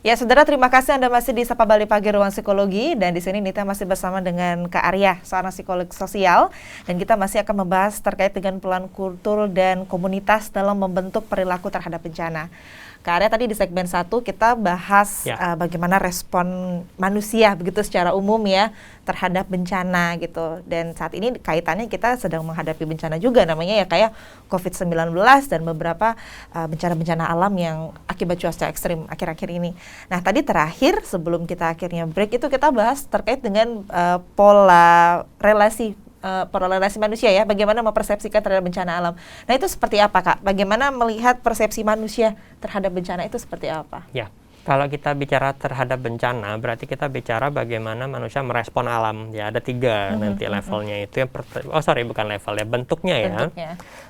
Ya, saudara, terima kasih Anda masih di Sapa Bali Pagi Ruang Psikologi, dan di sini Nita masih bersama dengan Kak Arya, seorang psikolog sosial, dan kita masih akan membahas terkait dengan peran kultur dan komunitas dalam membentuk perilaku terhadap bencana. Kak Arya, tadi di segmen 1 kita bahas bagaimana respon manusia begitu secara umum ya terhadap bencana gitu. Dan saat ini kaitannya kita sedang menghadapi bencana juga, namanya ya kayak COVID-19 dan beberapa bencana-bencana alam yang akibat cuaca ekstrim akhir-akhir ini. Nah, tadi terakhir sebelum kita akhirnya break itu kita bahas terkait dengan pola relasi manusia ya, bagaimana mempersepsikan terhadap bencana alam. Nah, itu seperti apa, Kak? Bagaimana melihat persepsi manusia terhadap bencana itu seperti apa? Ya, kalau kita bicara terhadap bencana, berarti kita bicara bagaimana manusia merespon alam. Ya, ada 3 nanti levelnya itu. Bukan level ya, bentuknya ya.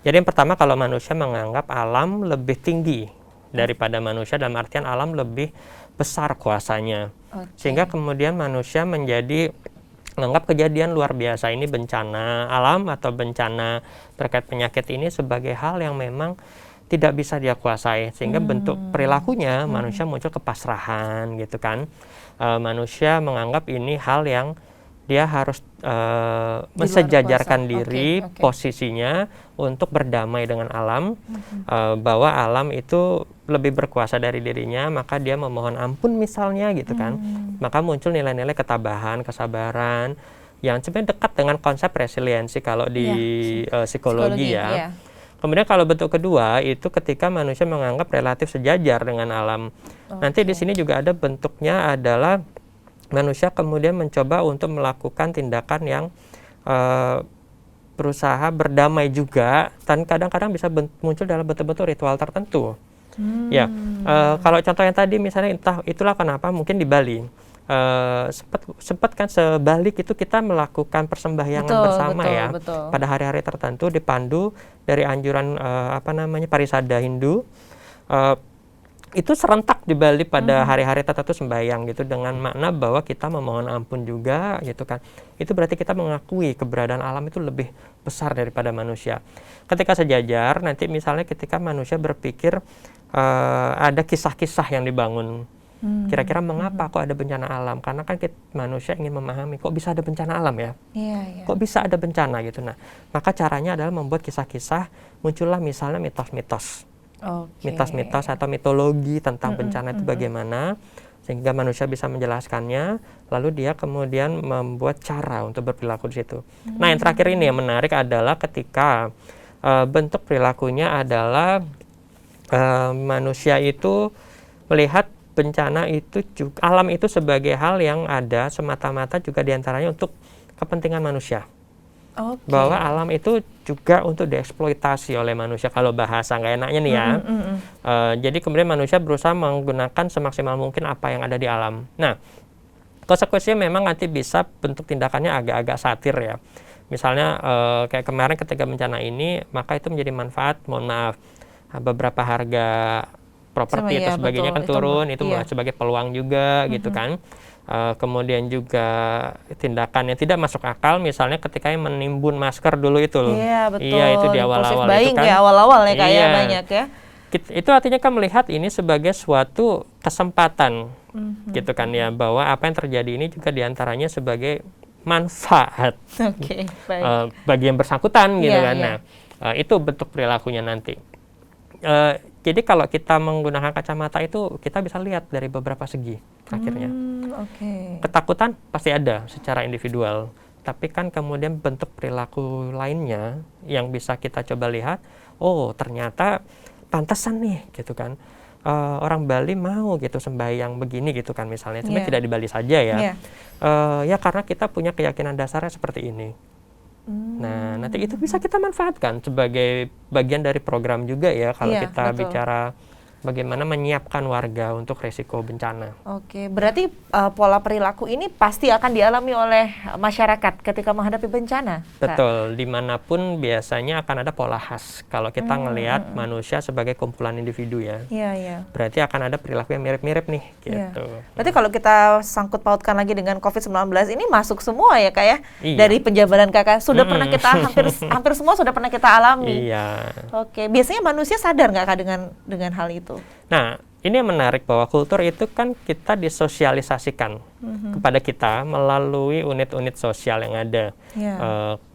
Jadi yang pertama, kalau manusia menganggap alam lebih tinggi daripada manusia, dalam artian alam lebih besar kuasanya. Sehingga kemudian manusia menganggap kejadian luar biasa ini, bencana alam atau bencana terkait penyakit ini, sebagai hal yang memang tidak bisa dia kuasai, sehingga bentuk perilakunya manusia muncul kepasrahan gitu kan. Manusia menganggap ini hal yang dia harus mensejajarkan diri, posisinya untuk berdamai dengan alam, bahwa alam itu lebih berkuasa dari dirinya, maka dia memohon ampun misalnya gitu kan. Maka muncul nilai-nilai ketabahan, kesabaran yang sebenarnya dekat dengan konsep resiliensi kalau di psikologi ya. Kemudian kalau bentuk kedua itu ketika manusia menganggap relatif sejajar dengan alam. Nanti di sini juga ada bentuknya adalah manusia kemudian mencoba untuk melakukan tindakan yang berusaha berdamai juga, dan kadang-kadang bisa muncul dalam bentuk-bentuk ritual tertentu. Kalau contoh yang tadi misalnya, itulah kenapa mungkin di Bali sempat kan sebalik itu kita melakukan persembahyangan bersama pada hari-hari tertentu, dipandu dari anjuran parisada Hindu. Itu serentak di Bali pada hari-hari tertentu sembahyang gitu, dengan makna bahwa kita memohon ampun juga gitu kan. Itu berarti kita mengakui keberadaan alam itu lebih besar daripada manusia. Ketika sejajar, nanti misalnya ketika manusia berpikir ada kisah-kisah yang dibangun. Kira-kira mengapa kok ada bencana alam? Karena kan manusia ingin memahami kok bisa ada bencana alam ya? Kok bisa ada bencana gitu. Nah, maka caranya adalah membuat kisah-kisah, muncullah misalnya mitos-mitos. Mitos-mitos atau mitologi tentang bencana itu bagaimana, sehingga manusia bisa menjelaskannya, lalu dia kemudian membuat cara untuk berperilaku di situ. Nah, yang terakhir ini yang menarik adalah ketika bentuk perilakunya adalah manusia itu melihat bencana itu juga, alam itu sebagai hal yang ada semata-mata juga diantaranya untuk kepentingan manusia. Bahwa alam itu juga untuk dieksploitasi oleh manusia, kalau bahasa nggak enaknya nih ya. Jadi kemudian manusia berusaha menggunakan semaksimal mungkin apa yang ada di alam. Nah, konsekuensinya memang nanti bisa bentuk tindakannya agak-agak satir ya. Misalnya kayak kemarin ketika bencana ini, maka itu menjadi manfaat, mohon maaf, beberapa harga properti atau sebagainya kan turun, itu sebagai peluang juga gitu kan. Kemudian juga tindakan yang tidak masuk akal, misalnya ketika yang menimbun masker dulu itu loh. Itu di awal-awal itu kan. Awal-awal ya kayak banyak ya. Itu artinya kan melihat ini sebagai suatu kesempatan gitu kan ya, bahwa apa yang terjadi ini juga diantaranya sebagai manfaat bagi yang bersangkutan gitu kan. Nah, itu bentuk perilakunya nanti. Jadi kalau kita menggunakan kacamata itu, kita bisa lihat dari beberapa segi akhirnya. Ketakutan pasti ada secara individual, tapi kan kemudian bentuk perilaku lainnya yang bisa kita coba lihat, ternyata pantesan nih gitu kan. Orang Bali mau gitu sembahyang begini gitu kan misalnya. Sebenarnya tidak di Bali saja ya. Ya karena kita punya keyakinan dasarnya seperti ini. Nah, nanti itu bisa kita manfaatkan sebagai bagian dari program juga ya, kalau kita bicara bagaimana menyiapkan warga untuk risiko bencana. Berarti pola perilaku ini pasti akan dialami oleh masyarakat ketika menghadapi bencana? Betul, dimanapun biasanya akan ada pola khas. Kalau kita ngelihat manusia sebagai kumpulan individu ya, berarti akan ada perilaku yang mirip-mirip nih gitu. Berarti kalau kita sangkut pautkan lagi dengan COVID-19 ini masuk semua ya Kak ya? Dari penjabaran Kakak, sudah pernah kita hampir semua sudah pernah kita alami. Biasanya manusia sadar nggak Kak dengan hal itu? Nah, ini yang menarik bahwa kultur itu kan kita disosialisasikan kepada kita melalui unit-unit sosial yang ada.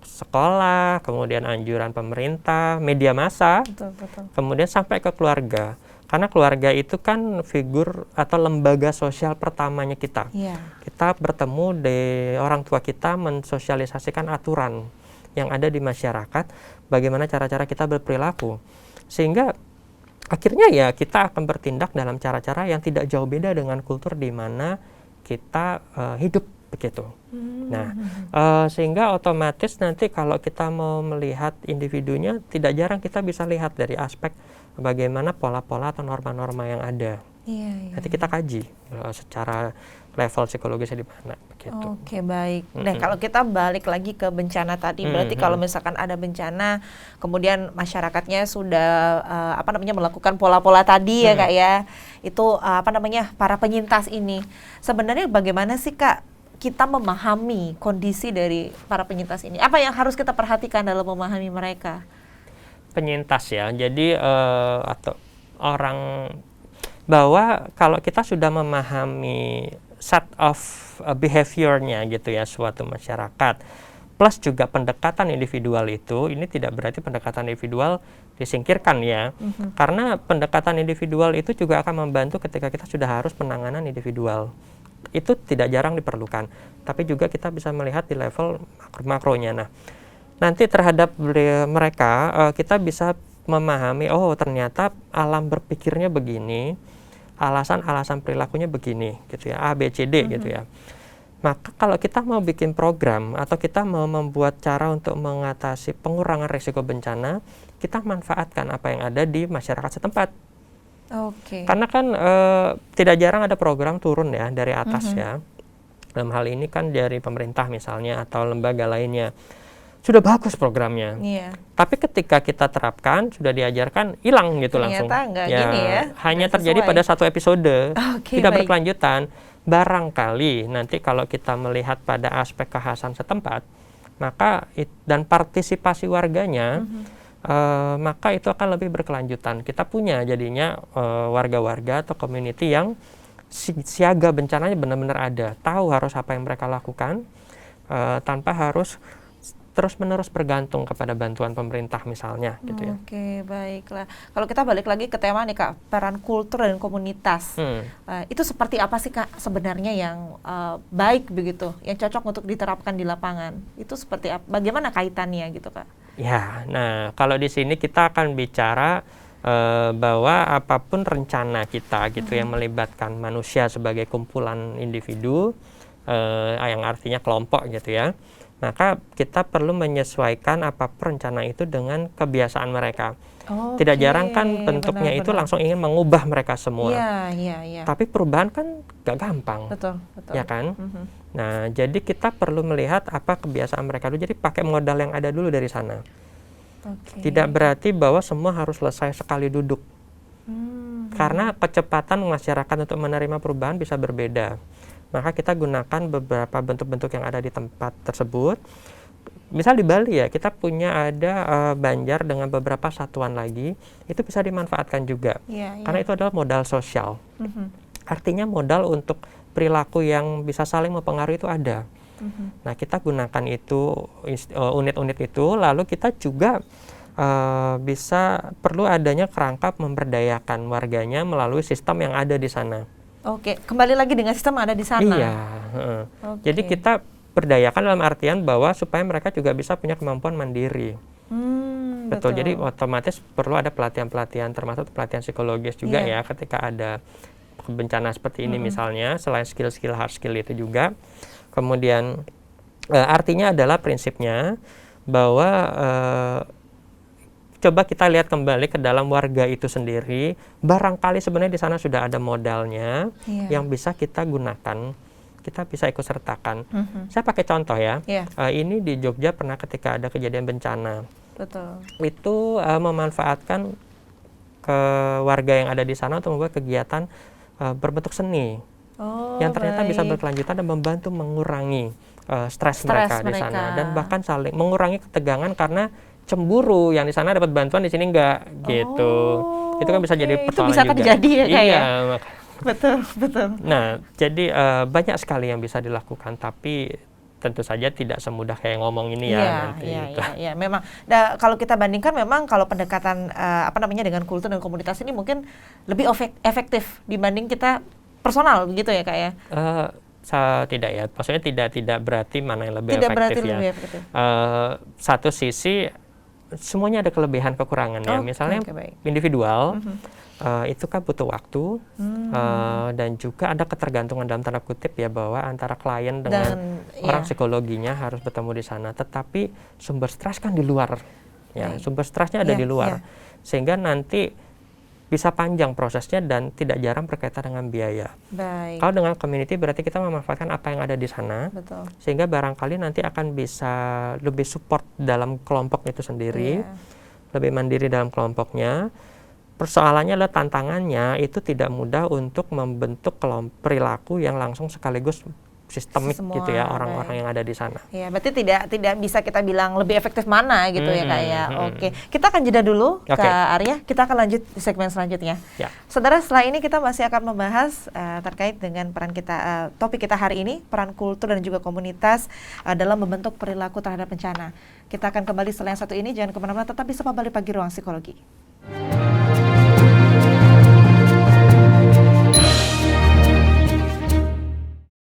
Sekolah, kemudian anjuran pemerintah, media massa, kemudian sampai ke keluarga. Karena keluarga itu kan figur atau lembaga sosial pertamanya kita. Kita bertemu di orang tua kita mensosialisasikan aturan yang ada di masyarakat, bagaimana cara-cara kita berperilaku. Sehingga akhirnya ya kita akan bertindak dalam cara-cara yang tidak jauh beda dengan kultur di mana kita hidup begitu. Nah, sehingga otomatis nanti kalau kita mau melihat individunya, tidak jarang kita bisa lihat dari aspek bagaimana pola-pola atau norma-norma yang ada. Nanti kita kaji secara level psikologisnya di mana begitu. Oke, baik. Nah, kalau kita balik lagi ke bencana tadi, berarti kalau misalkan ada bencana, kemudian masyarakatnya sudah melakukan pola-pola tadi ya Kak ya, itu para penyintas ini. Sebenarnya bagaimana sih Kak kita memahami kondisi dari para penyintas ini? Apa yang harus kita perhatikan dalam memahami mereka? Penyintas ya, jadi atau orang bahwa kalau kita sudah memahami set of behavior-nya gitu ya suatu masyarakat, plus juga pendekatan individual itu, ini tidak berarti pendekatan individual disingkirkan ya, karena pendekatan individual itu juga akan membantu ketika kita sudah harus penanganan individual. Itu tidak jarang diperlukan, tapi juga kita bisa melihat di level makronya. Nah, nanti terhadap mereka kita bisa memahami, oh ternyata alam berpikirnya begini, alasan-alasan perilakunya begini gitu ya, A, B, C, D gitu ya. Maka kalau kita mau bikin program atau kita mau membuat cara untuk mengatasi pengurangan risiko bencana, kita manfaatkan apa yang ada di masyarakat setempat. Karena kan tidak jarang ada program turun ya dari atas ya. Dalam hal ini kan dari pemerintah misalnya atau lembaga lainnya. Sudah bagus programnya, tapi ketika kita terapkan, sudah diajarkan, hilang gitu langsung. Ternyata gini ya, hanya terjadi pada satu episode, tidak berkelanjutan. Barangkali nanti kalau kita melihat pada aspek kekhasan setempat, maka dan partisipasi warganya, maka itu akan lebih berkelanjutan. Kita punya jadinya warga-warga atau community yang siaga bencananya benar-benar ada, tahu harus apa yang mereka lakukan, tanpa harus terus-menerus bergantung kepada bantuan pemerintah misalnya gitu ya. Oke, baiklah. Kalau kita balik lagi ke tema nih Kak, peran kultur dan komunitas. Itu seperti apa sih Kak sebenarnya yang baik begitu, yang cocok untuk diterapkan di lapangan? Itu seperti apa? Bagaimana kaitannya gitu Kak? Ya, nah kalau di sini kita akan bicara bahwa apapun rencana kita gitu yang melibatkan manusia sebagai kumpulan individu, yang artinya kelompok gitu ya. Maka kita perlu menyesuaikan apa rencana itu dengan kebiasaan mereka. Tidak jarang kan bentuknya itu langsung ingin mengubah mereka semua. Tapi perubahan kan gak gampang. Betul. Ya kan? Nah, jadi kita perlu melihat apa kebiasaan mereka dulu. Jadi pakai modal yang ada dulu dari sana. Tidak berarti bahwa semua harus selesai sekali duduk. Karena kecepatan masyarakat untuk menerima perubahan bisa berbeda. Maka kita gunakan beberapa bentuk-bentuk yang ada di tempat tersebut. Misal di Bali ya, kita punya ada Banjar dengan beberapa satuan lagi, itu bisa dimanfaatkan juga. Karena itu adalah modal sosial. Artinya modal untuk perilaku yang bisa saling mempengaruhi itu ada. Nah, kita gunakan itu, unit-unit itu, lalu kita juga bisa perlu adanya kerangka memberdayakan warganya melalui sistem yang ada di sana. Kembali lagi dengan sistem yang ada di sana. Iya. Jadi kita berdayakan dalam artian bahwa supaya mereka juga bisa punya kemampuan mandiri. Betul. Jadi otomatis perlu ada pelatihan-pelatihan, termasuk pelatihan psikologis juga ya ketika ada bencana seperti ini misalnya, selain skill-skill hard skill itu juga. Kemudian artinya adalah prinsipnya bahwa coba kita lihat kembali ke dalam warga itu sendiri, barangkali sebenarnya di sana sudah ada modalnya yang bisa kita gunakan, kita bisa ikut sertakan. Saya pakai contoh ya, ini di Jogja pernah ketika ada kejadian bencana, itu memanfaatkan ke warga yang ada di sana untuk membuat kegiatan berbentuk seni, yang ternyata bisa berkelanjutan dan membantu mengurangi stres mereka di sana, dan bahkan saling mengurangi ketegangan karena cemburu, yang di sana dapat bantuan di sini enggak gitu. Itu kan bisa jadi persoalan itu bisa juga. terjadi ya Kak Iya, ya? Betul, betul. Nah, jadi banyak sekali yang bisa dilakukan, tapi tentu saja tidak semudah kayak ngomong ini ya nanti. Iya. Memang, kalau kita bandingkan memang kalau pendekatan dengan kultur dan komunitas ini mungkin lebih efektif dibanding kita personal, begitu ya Kak ya? Tidak ya, maksudnya tidak berarti mana yang lebih Tidak efektif berarti ya. lebih efektif. Satu sisi semuanya ada kelebihan kekurangan ya. Misalnya individual itu kan butuh waktu dan juga ada ketergantungan dalam tanda kutip ya, bahwa antara klien dengan orang psikologinya harus bertemu di sana. Tetapi sumber stres kan di luar ya, sumber stresnya ada di luar, sehingga nanti bisa panjang prosesnya dan tidak jarang berkaitan dengan biaya. Kalau dengan community berarti kita memanfaatkan apa yang ada di sana. Betul. Sehingga barangkali nanti akan bisa lebih support dalam kelompok itu sendiri, lebih mandiri dalam kelompoknya. Persoalannya adalah tantangannya itu tidak mudah untuk membentuk perilaku yang langsung sekaligus sistemik gitu ya, orang-orang yang ada di sana. Ya, berarti tidak bisa kita bilang lebih efektif mana gitu ya Kak ya. Oke, kita akan jeda dulu Kak Arya, kita akan lanjut di segmen selanjutnya. Saudara, setelah ini kita masih akan membahas terkait dengan peran kita, topik kita hari ini, peran kultur dan juga komunitas dalam membentuk perilaku terhadap bencana. Kita akan kembali setelah yang satu ini, jangan kemana-mana, tetap di Sapa Bali Pagi Ruang Psikologi.